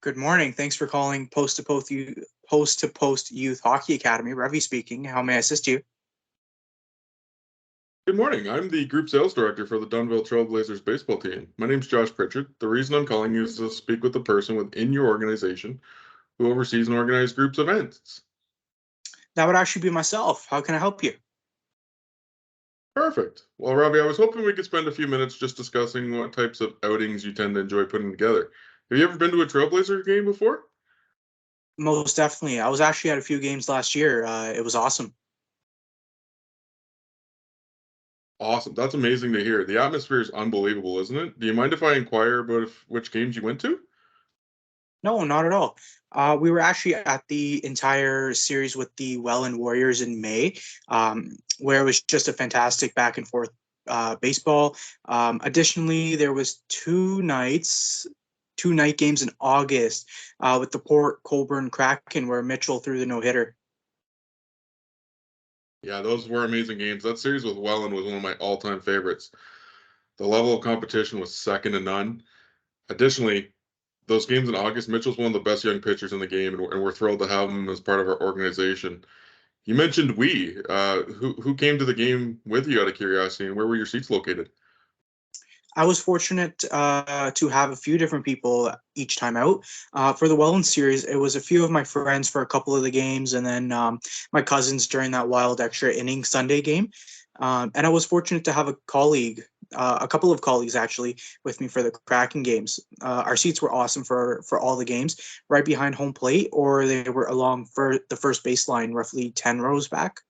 Good morning. Thanks for calling Post to Post Youth Hockey Academy. Ravi speaking. How may I assist you? Good morning. I'm the group sales director for the Dunnville Trailblazers baseball team. My name's Josh Pritchard. The reason I'm calling you is to speak with the person within your organization who oversees and organizes groups events. That would actually be myself. How can I help you? Perfect. Well, Robbie, I was hoping we could spend a few minutes just discussing what types of outings you tend to enjoy putting together. Have you ever been to a Trailblazer game before? Most definitely. I was actually at a few games last year. It was awesome. Awesome. That's amazing to hear. The atmosphere is unbelievable, isn't it? Do you mind if I inquire about which games you went to? No, not at all. We were actually at the entire series with the Welland Warriors in May, where it was just a fantastic back and forth baseball. Additionally, there was two night games in August with the Port Colborne Kraken, where Mitchell threw the no hitter. Yeah, those were amazing games. That series with Welland was one of my all-time favorites. The level of competition was second to none. Additionally, those games in August, Mitchell's one of the best young pitchers in the game, and we're thrilled to have him as part of our organization. You mentioned we. Who came to the game with you out of curiosity, and where were your seats located? I was fortunate to have a few different people each time out. For the Welland series, it was a few of my friends for a couple of the games, and then my cousins during that wild extra inning Sunday game. And I was fortunate to have a couple of colleagues actually, with me for the Kraken games. Our seats were awesome for all the games, right behind home plate, or they were along for the first baseline, roughly 10 rows back.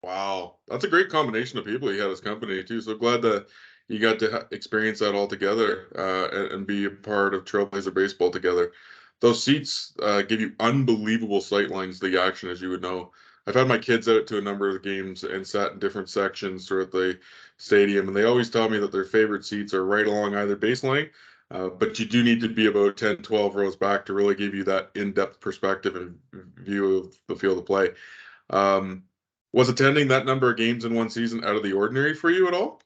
Wow, that's a great combination of people you had as company too. So glad that you got to experience that all together and be a part of Trailblazer baseball together. Those seats give you unbelievable sight lines to the action, as you would know. I've had my kids out to a number of the games and sat in different sections throughout the stadium, and they always tell me that their favorite seats are right along either baseline. But you do need to be about 10, 12 rows back to really give you that in-depth perspective and view of the field of play. Um, was attending that number of games in one season out of the ordinary for you at all?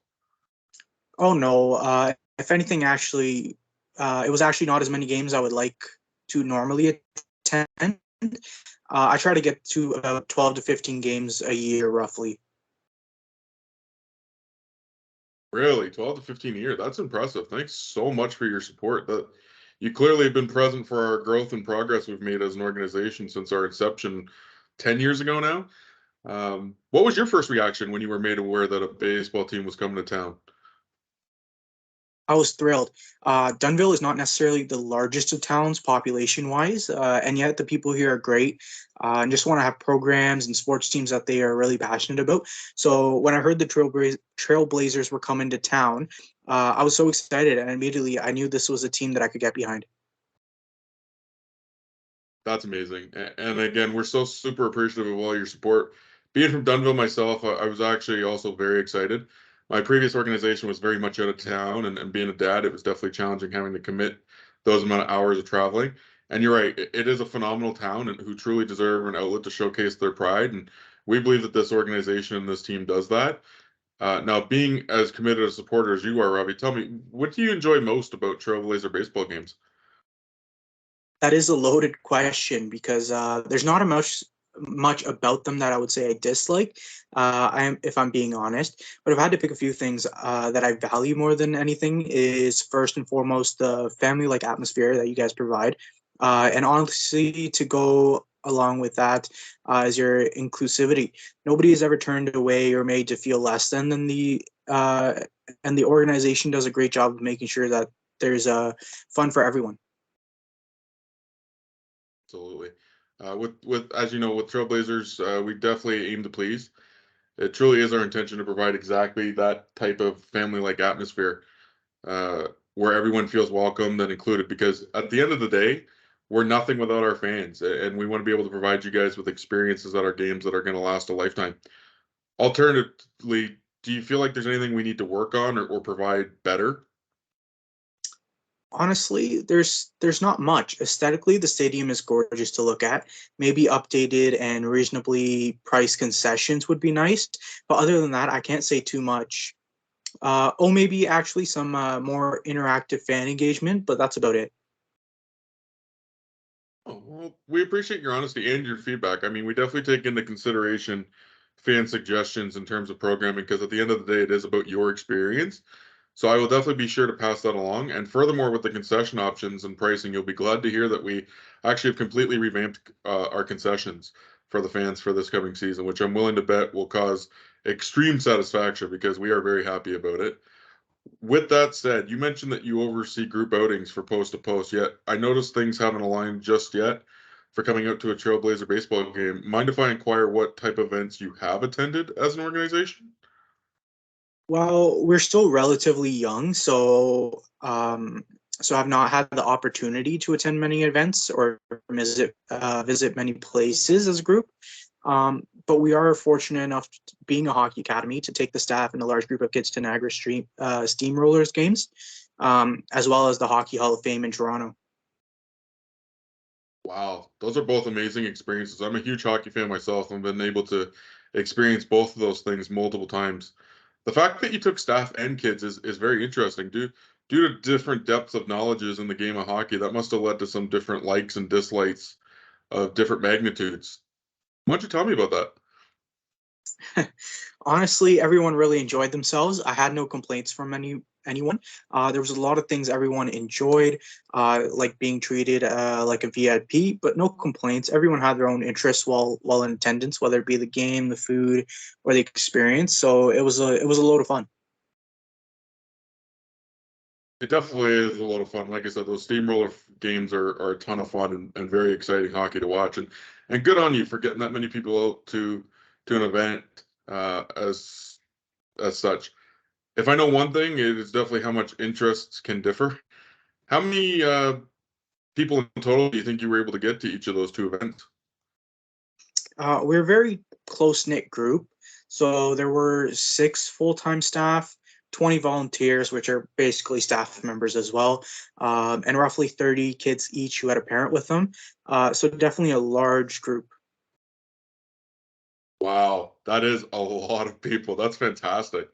Oh no! If anything, it was actually not as many games I would like to normally attend. I try to get to about 12 to 15 games a year, roughly. Really, 12 to 15 a year. That's impressive. Thanks so much for your support. That you clearly have been present for our growth and progress we've made as an organization since our inception 10 years ago now. What was your first reaction when you were made aware that a baseball team was coming to town? I was thrilled. Dunnville is not necessarily the largest of towns population wise, and yet the people here are great and just want to have programs and sports teams that they are really passionate about. So when I heard the Trailblazers were coming to town, I was so excited, and immediately I knew this was a team that I could get behind. That's amazing. And again, we're so super appreciative of all your support. Being from Dunnville myself, I was actually also very excited. My previous organization was very much out of town, and being a dad, it was definitely challenging having to commit those amount of hours of traveling. And you're right, it is a phenomenal town and who truly deserve an outlet to showcase their pride. And we believe that this organization and this team does that. Now, being as committed a supporter as you are, Robbie, tell me, what do you enjoy most about Trailblazer baseball games? That is a loaded question because there's not a much about them that I would say I dislike. If I'm being honest, but if I had to pick a few things that I value more than anything, is first and foremost the family-like atmosphere that you guys provide, and honestly, to go along with that is your inclusivity. Nobody is ever turned away or made to feel less than the and the organization does a great job of making sure that there's fun for everyone. Absolutely. With as you know, with Trailblazers, we definitely aim to please. It truly is our intention to provide exactly that type of family-like atmosphere uh, where everyone feels welcomed and included. Because at the end of the day, we're nothing without our fans, and we want to be able to provide you guys with experiences at our games that are going to last a lifetime. Alternatively, do you feel like there's anything we need to work on or provide better? Honestly, there's not much. Aesthetically, the stadium is gorgeous to look at. Maybe updated and reasonably priced concessions would be nice. But other than that, I can't say too much. Maybe actually some more interactive fan engagement, but that's about it. Well, we appreciate your honesty and your feedback. I mean, we definitely take into consideration fan suggestions in terms of programming because at the end of the day, it is about your experience. So I will definitely be sure to pass that along. And furthermore, with the concession options and pricing, you'll be glad to hear that we actually have completely revamped our concessions for the fans for this coming season, which I'm willing to bet will cause extreme satisfaction because we are very happy about it. With that said, you mentioned that you oversee group outings for post to post, yet I noticed things haven't aligned just yet for coming out to a Trailblazer baseball game. Mind if I inquire what type of events you have attended as an organization? Well, we're still relatively young, so I've not had the opportunity to attend many events or visit many places as a group. But we are fortunate enough, being a hockey academy, to take the staff and a large group of kids to Niagara Steamrollers games, as well as the Hockey Hall of Fame in Toronto. Wow, those are both amazing experiences. I'm a huge hockey fan myself and been able to experience both of those things multiple times. The fact that you took staff and kids is very interesting. Due to different depths of knowledges in the game of hockey, that must have led to some different likes and dislikes of different magnitudes. Why don't you tell me about that? Honestly, everyone really enjoyed themselves. I had no complaints from anyone. There was a lot of things everyone enjoyed, like being treated like a VIP, but no complaints. Everyone had their own interests while in attendance, whether it be the game, the food, or the experience. So it was a load of fun. It definitely is a lot of fun. Like I said, those steamroller games are a ton of fun and very exciting hockey to watch. And good on you for getting that many people out to an event as such. If I know one thing, it is definitely how much interests can differ. How many people in total do you think you were able to get to each of those two events? We're a very close knit group. So there were 6 full-time staff, 20 volunteers, which are basically staff members as well, and roughly 30 kids each who had a parent with them. So definitely a large group. Wow, that is a lot of people. That's fantastic.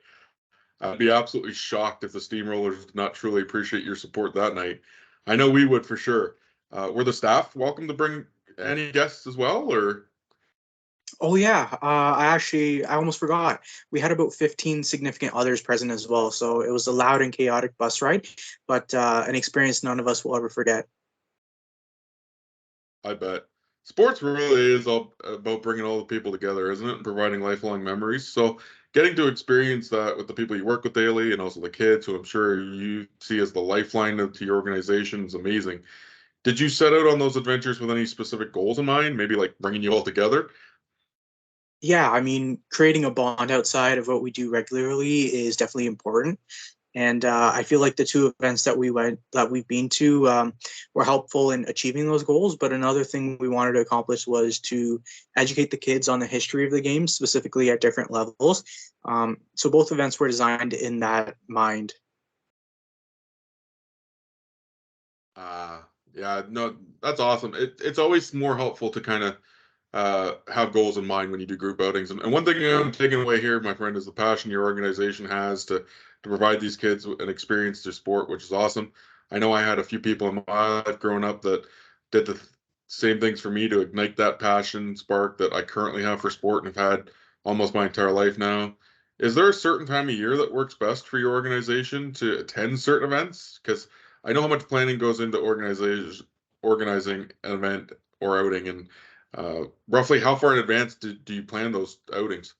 I'd be absolutely shocked if the Steamrollers did not truly appreciate your support that night. I know we would for sure. Were the staff welcome to bring any guests as well, or? Oh yeah, I almost forgot. We had about 15 significant others present as well. So it was a loud and chaotic bus ride, but an experience none of us will ever forget. I bet. Sports really is all about bringing all the people together, isn't it? And providing lifelong memories. So getting to experience that with the people you work with daily and also the kids who I'm sure you see as the lifeline to your organization is amazing. Did you set out on those adventures with any specific goals in mind? Maybe like bringing you all together? Yeah, I mean, creating a bond outside of what we do regularly is definitely important. And I feel like the two events that we've been to were helpful in achieving those goals. But another thing we wanted to accomplish was to educate the kids on the history of the game, specifically at different levels. So both events were designed in that mind. Yeah, no, that's awesome. It's always more helpful to kind of have goals in mind when you do group outings. And one thing I'm taking away here, my friend, is the passion your organization has to provide these kids an experience to sport, which is awesome. I know I had a few people in my life growing up that did the same things for me to ignite that passion spark that I currently have for sport and have had almost my entire life now. Is there a certain time of year that works best for your organization to attend certain events? Because I know how much planning goes into organizing an event or outing, and roughly how far in advance do you plan those outings?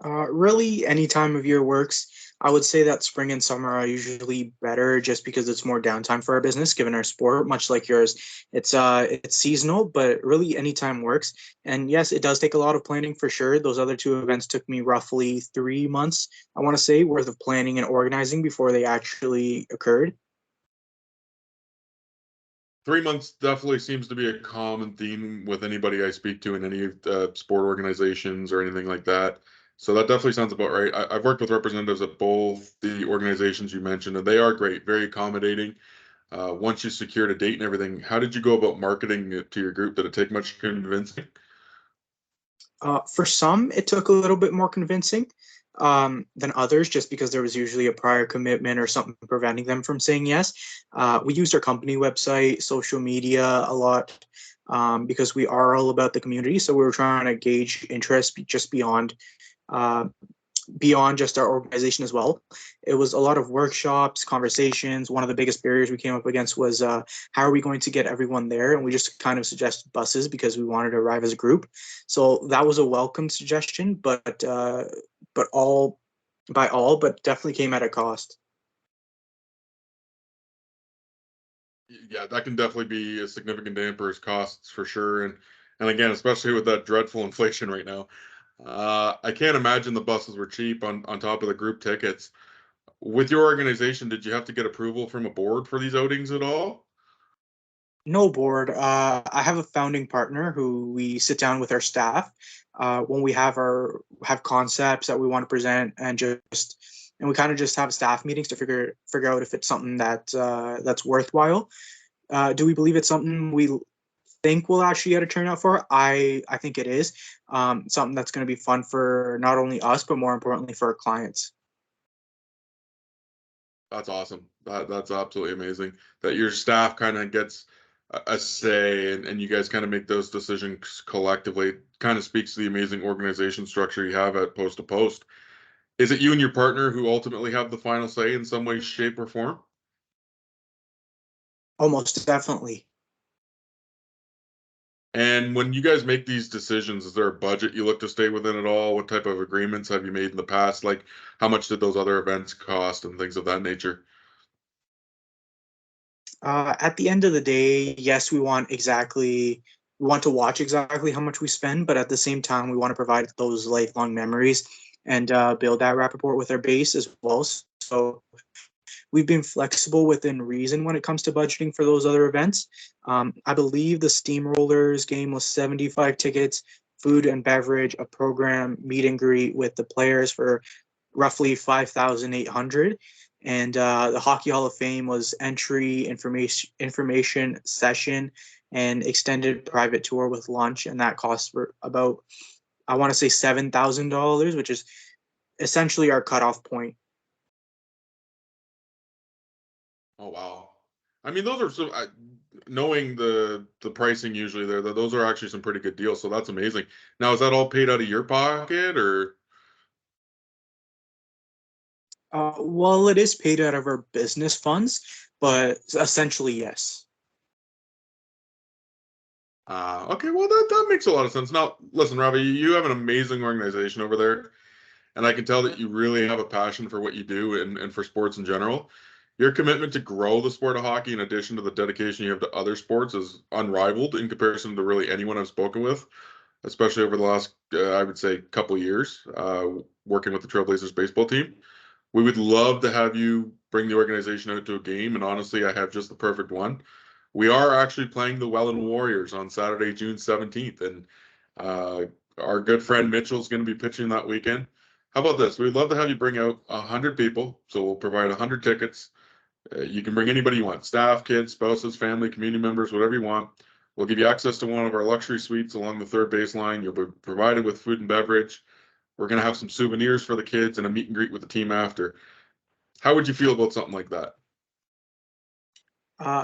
Really, any time of year works. I would say that spring and summer are usually better just because it's more downtime for our business, given our sport, much like yours. It's seasonal, but really any time works. And yes, it does take a lot of planning for sure. Those other two events took me roughly 3 months, I want to say, worth of planning and organizing before they actually occurred. 3 months definitely seems to be a common theme with anybody I speak to in any sport organizations or anything like that. So that definitely sounds about right. I've worked with representatives at both the organizations you mentioned, and they are great, very accommodating. Once you secured a date and everything, how did you go about marketing it to your group? Did it take much convincing? For some, it took a little bit more convincing. than others, just because there was usually a prior commitment or something preventing them from saying yes. We used our company website, social media a lot, because we are all about the community. So we were trying to gauge interest just uh, beyond just our organization as well. It was a lot of workshops, conversations. One of the biggest barriers we came up against was how are we going to get everyone there? And we just kind of suggested buses because we wanted to arrive as a group. So that was a welcome suggestion, but all by all, but definitely came at a cost. Yeah, that can definitely be a significant damper as costs for sure. And again, especially with that dreadful inflation right now. I can't imagine the buses were cheap on top of the group tickets. With your organization, did you have to get approval from a board for these outings at all? No board. I have a founding partner who we sit down with our staff when we have concepts that we want to present, and we kind of just have staff meetings to figure out if it's something that's worthwhile. Do we believe it's something we think we'll actually get a turnout for? I think it is something that's going to be fun for not only us but more importantly for our clients. That's awesome. That's absolutely amazing that your staff kind of gets a say and you guys kind of make those decisions collectively. Kind of speaks to the amazing organization structure you have at Post to Post. Is it you and your partner who ultimately have the final say in some way, shape, or form? Almost definitely. And when you guys make these decisions, is there a budget you look to stay within at all? What type of agreements have you made in the past? Like, how much did those other events cost and things of that nature? At the end of the day, yes, we want to watch exactly how much we spend, but at the same time, we want to provide those lifelong memories and build that rapport with our base as well. So we've been flexible within reason when it comes to budgeting for those other events. I believe the Steamrollers game was 75 tickets, food and beverage, a program, meet and greet with the players for roughly 5,800. And the Hockey Hall of Fame was entry, information session, and extended private tour with lunch, and that cost for about, I want to say, $7,000, which is essentially our cutoff point. Oh wow. I mean, those are knowing the pricing usually there, those are actually some pretty good deals. So that's amazing. Now, is that all paid out of your pocket or? Well, it is paid out of our business funds, but essentially, yes. Okay, well that makes a lot of sense. Now, listen, Ravi, you have an amazing organization over there, and I can tell that you really have a passion for what you do and for sports in general. Your commitment to grow the sport of hockey, in addition to the dedication you have to other sports, is unrivaled in comparison to really anyone I've spoken with, especially over the last, I would say, couple years, working with the Trailblazers baseball team. We would love to have you bring the organization out to a game, and honestly, I have just the perfect one. We are actually playing the Welland Warriors on Saturday, June 17th, and uh, our good friend Mitchell is going to be pitching that weekend. How about this? We'd love to have you bring out 100 people, so we'll provide 100 tickets. You can bring anybody you want, staff, kids, spouses, family, community members, whatever you want. We'll give you access to one of our luxury suites along the third baseline. You'll be provided with food and beverage. We're going to have some souvenirs for the kids and a meet and greet with the team after. How would you feel about something like that?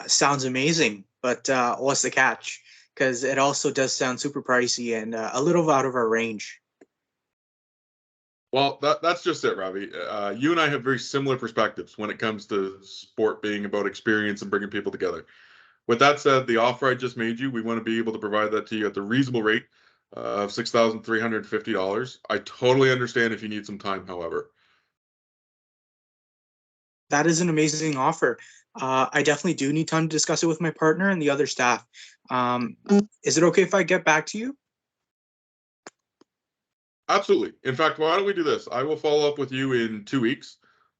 Sounds amazing, but what's the catch? Because it also does sound super pricey and a little out of our range. Well, that's just it, Ravi. You and I have very similar perspectives when it comes to sport being about experience and bringing people together. With that said, the offer I just made you, we want to be able to provide that to you at the reasonable rate of $6,350. I totally understand if you need some time, however. That is an amazing offer. I definitely do need time to discuss it with my partner and the other staff. Is it okay if I get back to you? Absolutely. In fact, why don't we do this? I will follow up with you in 2 weeks.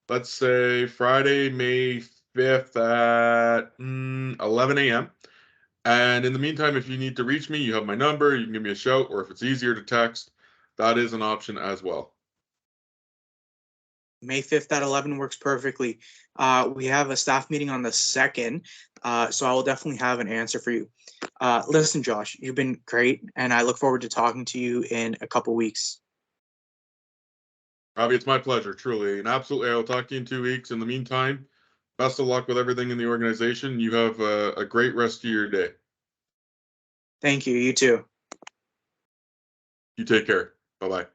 Let's say Friday, May 5th at 11 a.m. And in the meantime, if you need to reach me, you have my number. You can give me a shout, or if it's easier to text, that is an option as well. May 5th at 11 works perfectly. We have a staff meeting on the 2nd, so I will definitely have an answer for you. Listen, Josh, you've been great, and I look forward to talking to you in a couple weeks. Robbie, it's my pleasure, truly. And absolutely, I will talk to you in 2 weeks. In the meantime, best of luck with everything in the organization. You have a great rest of your day. Thank you. You too. You take care. Bye-bye.